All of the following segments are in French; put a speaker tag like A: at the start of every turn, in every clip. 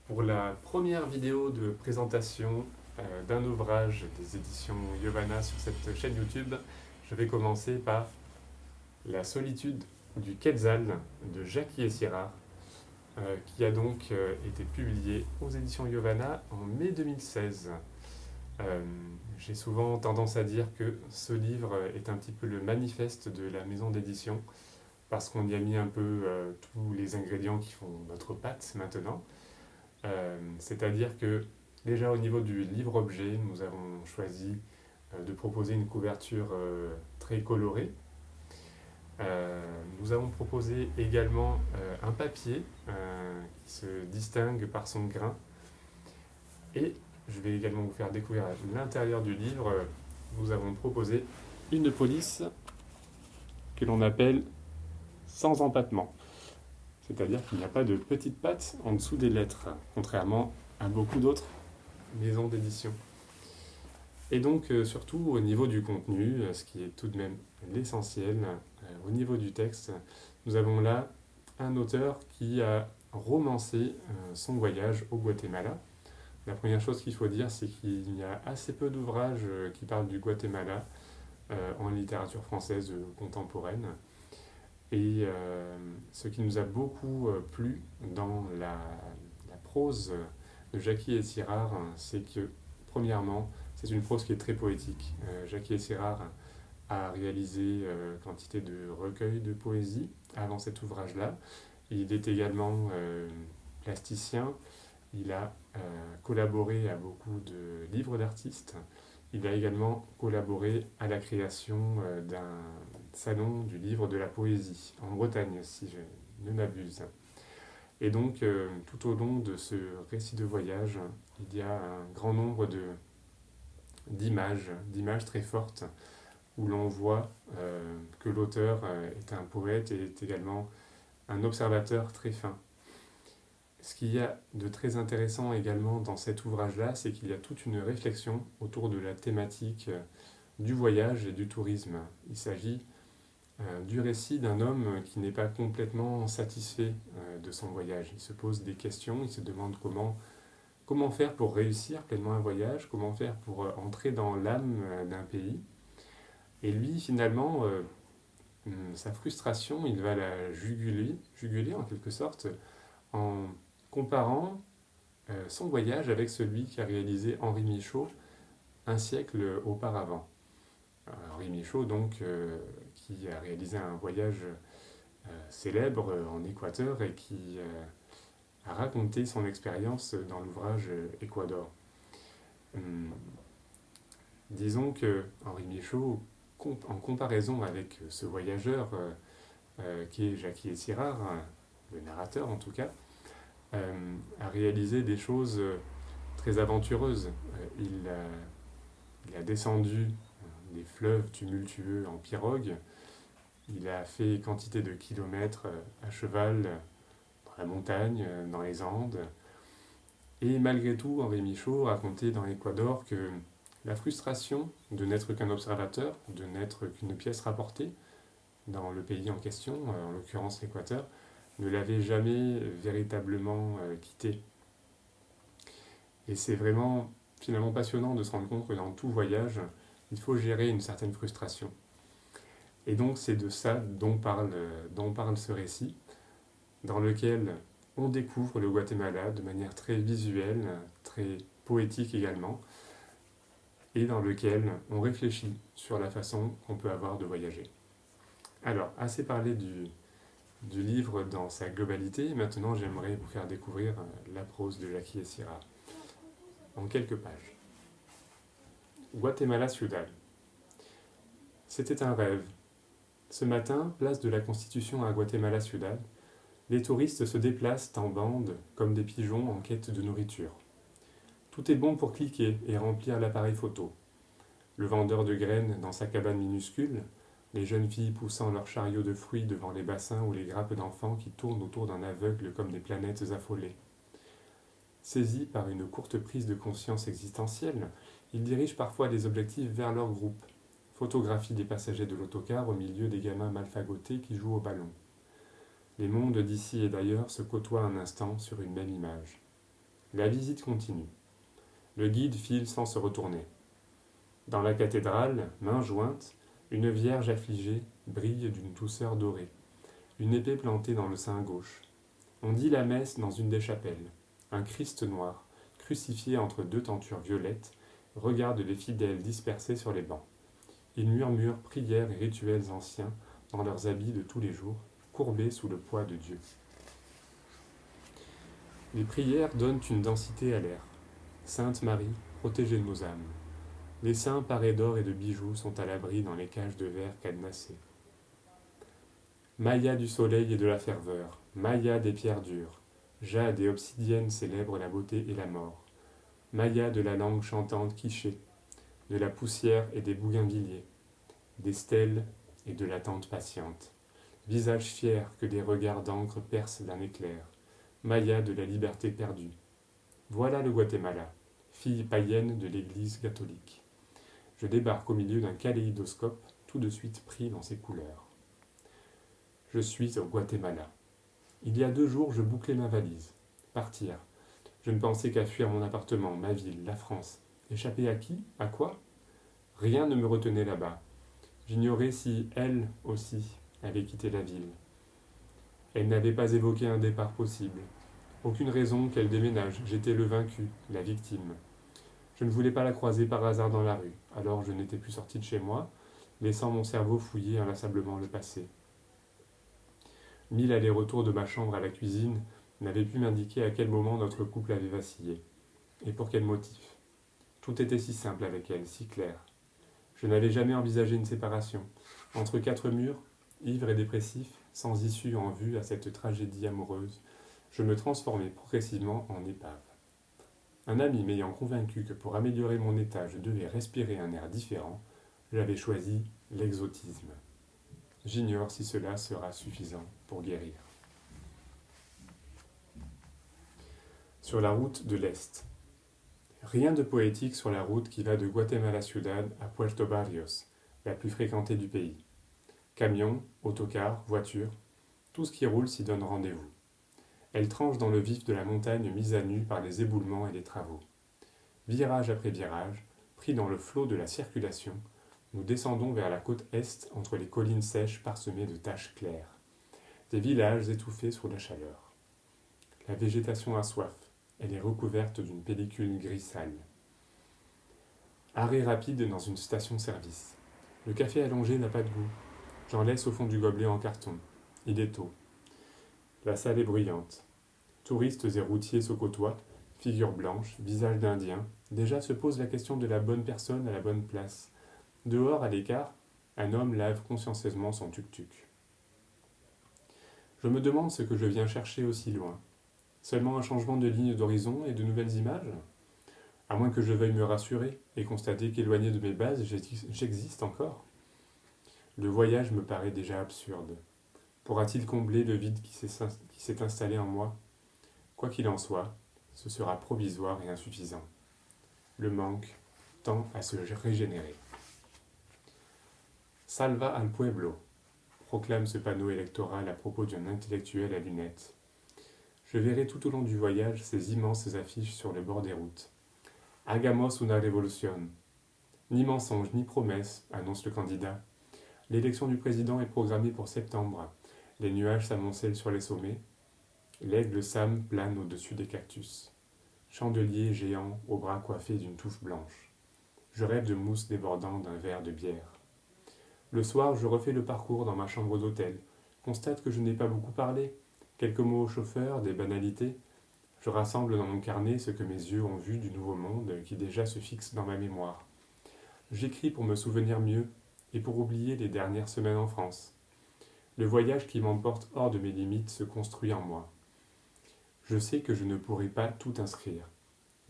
A: Pour la première vidéo de présentation d'un ouvrage des éditions Yovana sur cette chaîne YouTube, je vais commencer par La solitude du Quetzal de Jackie Essirard, qui a donc été publié aux éditions Yovana en mai 2016. J'ai souvent tendance à dire que ce livre est un petit peu le manifeste de la maison d'édition, parce qu'on y a mis un peu tous les ingrédients qui font notre pâte maintenant. C'est-à-dire que déjà au niveau du livre-objet, nous avons choisi de proposer une couverture très colorée. Nous avons proposé également un papier qui se distingue par son grain. Et je vais également vous faire découvrir l'intérieur du livre. Nous avons proposé une police que l'on appelle sans empattement. C'est-à-dire qu'il n'y a pas de petites pattes en dessous des lettres, contrairement à beaucoup d'autres maisons d'édition. Et donc, surtout au niveau du contenu, ce qui est tout de même l'essentiel, au niveau du texte, nous avons là un auteur qui a romancé son voyage au Guatemala. La première chose qu'il faut dire, c'est qu'il y a assez peu d'ouvrages qui parlent du Guatemala en littérature française contemporaine. Et ce qui nous a beaucoup plu dans la prose de Jackie Essirard, c'est que, premièrement, c'est une prose qui est très poétique. Jackie Essirard a réalisé quantité de recueils de poésie avant cet ouvrage-là. Il est également plasticien. Il a collaboré à beaucoup de livres d'artistes. Il a également collaboré à la création d'un salon du livre de la poésie en Bretagne, si je ne m'abuse. Et donc, tout au long de ce récit de voyage, il y a un grand nombre d'images très fortes, où l'on voit que l'auteur est un poète et est également un observateur très fin. Ce qu'il y a de très intéressant également dans cet ouvrage-là, c'est qu'il y a toute une réflexion autour de la thématique du voyage et du tourisme. Il s'agit du récit d'un homme qui n'est pas complètement satisfait de son voyage. Il se pose des questions, il se demande comment faire pour réussir pleinement un voyage, comment faire pour entrer dans l'âme d'un pays. Et lui, finalement, sa frustration, il va la juguler en quelque sorte, en comparant son voyage avec celui qu'a réalisé Henri Michaud un siècle auparavant. Henri Michaud, donc, qui a réalisé un voyage célèbre en Équateur et qui a raconté son expérience dans l'ouvrage Équador. Disons que Henri Michaud, en comparaison avec ce voyageur qui est Jackie Essirard, le narrateur en tout cas, a réalisé des choses très aventureuses. Il a descendu des fleuves tumultueux en pirogue, il a fait quantité de kilomètres à cheval dans la montagne, dans les Andes, et malgré tout, Henri Michaud racontait dans l'Équator que la frustration de n'être qu'un observateur, de n'être qu'une pièce rapportée dans le pays en question, en l'occurrence l'Équateur, ne l'avait jamais véritablement quitté. Et c'est vraiment finalement passionnant de se rendre compte que dans tout voyage, il faut gérer une certaine frustration. Et donc c'est de ça dont parle ce récit, dans lequel on découvre le Guatemala de manière très visuelle, très poétique également, et dans lequel on réfléchit sur la façon qu'on peut avoir de voyager. Alors, assez parlé du livre dans sa globalité, maintenant j'aimerais vous faire découvrir la prose de Jackie Essirard, en quelques pages. Guatemala Ciudad. C'était un rêve. Ce matin, place de la Constitution à Guatemala Ciudad, les touristes se déplacent en bande comme des pigeons en quête de nourriture. Tout est bon pour cliquer et remplir l'appareil photo. Le vendeur de graines dans sa cabane minuscule, les jeunes filles poussant leurs chariots de fruits devant les bassins ou les grappes d'enfants qui tournent autour d'un aveugle comme des planètes affolées. Saisis par une courte prise de conscience existentielle, ils dirigent parfois les objectifs vers leur groupe. Photographie des passagers de l'autocar au milieu des gamins mal fagotés qui jouent au ballon. Les mondes d'ici et d'ailleurs se côtoient un instant sur une même image. La visite continue. Le guide file sans se retourner. Dans la cathédrale, main jointe, une vierge affligée brille d'une douceur dorée, une épée plantée dans le sein gauche. On dit la messe dans une des chapelles. Un Christ noir, crucifié entre deux tentures violettes, regarde les fidèles dispersés sur les bancs. Ils murmurent prières et rituels anciens dans leurs habits de tous les jours, courbés sous le poids de Dieu. Les prières donnent une densité à l'air. Sainte Marie, protégez nos âmes. Les saints parés d'or et de bijoux sont à l'abri dans les cages de verre cadenassées. Maya du soleil et de la ferveur, Maya des pierres dures, jade et obsidienne célèbrent la beauté et la mort. Maya de la langue chantante quichée, de la poussière et des bougainvilliers, des stèles et de l'attente patiente. Visage fier que des regards d'encre percent d'un éclair. Maya de la liberté perdue. Voilà le Guatemala, fille païenne de l'Église catholique. Je débarque au milieu d'un kaléidoscope, tout de suite pris dans ses couleurs. Je suis au Guatemala. Il y a 2 jours, je bouclais ma valise. Partir. Je ne pensais qu'à fuir mon appartement, ma ville, la France. Échapper à qui? À quoi? Rien ne me retenait là-bas. J'ignorais si elle aussi avait quitté la ville. Elle n'avait pas évoqué un départ possible. Aucune raison qu'elle déménage. J'étais le vaincu, la victime. Je ne voulais pas la croiser par hasard dans la rue, alors je n'étais plus sorti de chez moi, laissant mon cerveau fouiller inlassablement le passé. 1000 allers-retours de ma chambre à la cuisine n'avaient pu m'indiquer à quel moment notre couple avait vacillé. Et pour quel motif? Tout était si simple avec elle, si clair. Je n'avais jamais envisagé une séparation. Entre 4 murs, ivre et dépressif, sans issue en vue à cette tragédie amoureuse, je me transformais progressivement en épave. Un ami m'ayant convaincu que pour améliorer mon état, je devais respirer un air différent, j'avais choisi l'exotisme. J'ignore si cela sera suffisant pour guérir. Sur la route de l'Est. Rien de poétique sur la route qui va de Guatemala Ciudad à Puerto Barrios, la plus fréquentée du pays. Camions, autocars, voitures, tout ce qui roule s'y donne rendez-vous. Elle tranche dans le vif de la montagne mise à nu par les éboulements et les travaux. Virage après virage, pris dans le flot de la circulation, nous descendons vers la côte est entre les collines sèches parsemées de taches claires. Des villages étouffés sous la chaleur. La végétation a soif, elle est recouverte d'une pellicule gris sale. Arrêt rapide dans une station-service. Le café allongé n'a pas de goût. J'en laisse au fond du gobelet en carton. Il est tôt. La salle est bruyante. Touristes et routiers se côtoient, figures blanches, visages d'indiens. Déjà se pose la question de la bonne personne à la bonne place. Dehors, à l'écart, un homme lave consciencieusement son tuk-tuk. Je me demande ce que je viens chercher aussi loin. Seulement un changement de ligne d'horizon et de nouvelles images? À moins que je veuille me rassurer et constater qu'éloigné de mes bases, j'existe encore. Le voyage me paraît déjà absurde. Pourra-t-il combler le vide qui s'est installé en moi? Quoi qu'il en soit, ce sera provisoire et insuffisant. Le manque tend à se régénérer. Salva al pueblo, proclame ce panneau électoral à propos d'un intellectuel à lunettes. Je verrai tout au long du voyage ces immenses affiches sur le bord des routes. Hagamos una revolución. Ni mensonge ni promesse, annonce le candidat. L'élection du président est programmée pour septembre. Les nuages s'amoncellent sur les sommets. L'aigle Sam plane au-dessus des cactus. Chandelier géant aux bras coiffés d'une touffe blanche. Je rêve de mousse débordant d'un verre de bière. Le soir, je refais le parcours dans ma chambre d'hôtel. Constate que je n'ai pas beaucoup parlé. Quelques mots au chauffeur, des banalités. Je rassemble dans mon carnet ce que mes yeux ont vu du nouveau monde qui déjà se fixe dans ma mémoire. J'écris pour me souvenir mieux et pour oublier les dernières semaines en France. Le voyage qui m'emporte hors de mes limites se construit en moi. Je sais que je ne pourrai pas tout inscrire.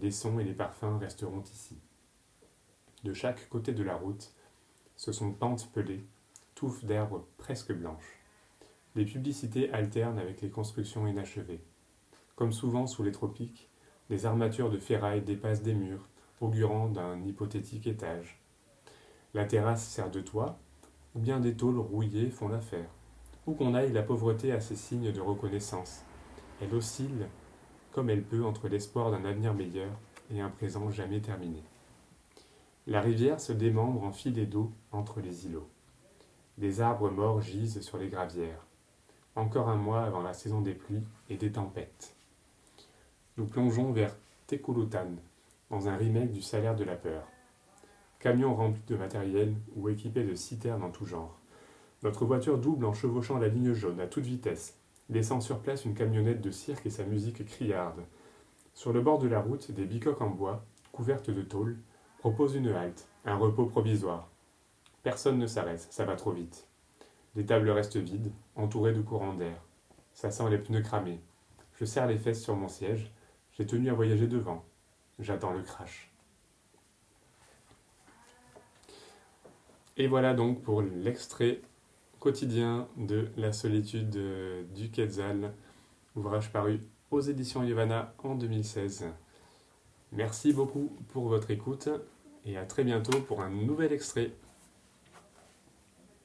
A: Les sons et les parfums resteront ici. De chaque côté de la route, ce sont pentes pelées, touffes d'herbes presque blanches. Les publicités alternent avec les constructions inachevées. Comme souvent sous les tropiques, des armatures de ferraille dépassent des murs, augurant d'un hypothétique étage. La terrasse sert de toit, ou bien des tôles rouillées font l'affaire. Où qu'on aille, la pauvreté a ses signes de reconnaissance. Elle oscille comme elle peut entre l'espoir d'un avenir meilleur et un présent jamais terminé. La rivière se démembre en filets d'eau entre les îlots. Des arbres morts gisent sur les gravières. Encore un mois avant la saison des pluies et des tempêtes. Nous plongeons vers Tekulutan, dans un remake du Salaire de la peur. Camion rempli de matériel ou équipé de citernes en tout genre. Notre voiture double en chevauchant la ligne jaune à toute vitesse, laissant sur place une camionnette de cirque et sa musique criarde. Sur le bord de la route, des bicoques en bois, couvertes de tôle, proposent une halte, un repos provisoire. Personne ne s'arrête, ça va trop vite. Les tables restent vides, entourées de courants d'air. Ça sent les pneus cramés. Je serre les fesses sur mon siège. J'ai tenu à voyager devant. J'attends le crash. Et voilà donc pour l'extrait quotidien de La solitude du Quetzal, ouvrage paru aux éditions Yevana en 2016. Merci beaucoup pour votre écoute et à très bientôt pour un nouvel extrait.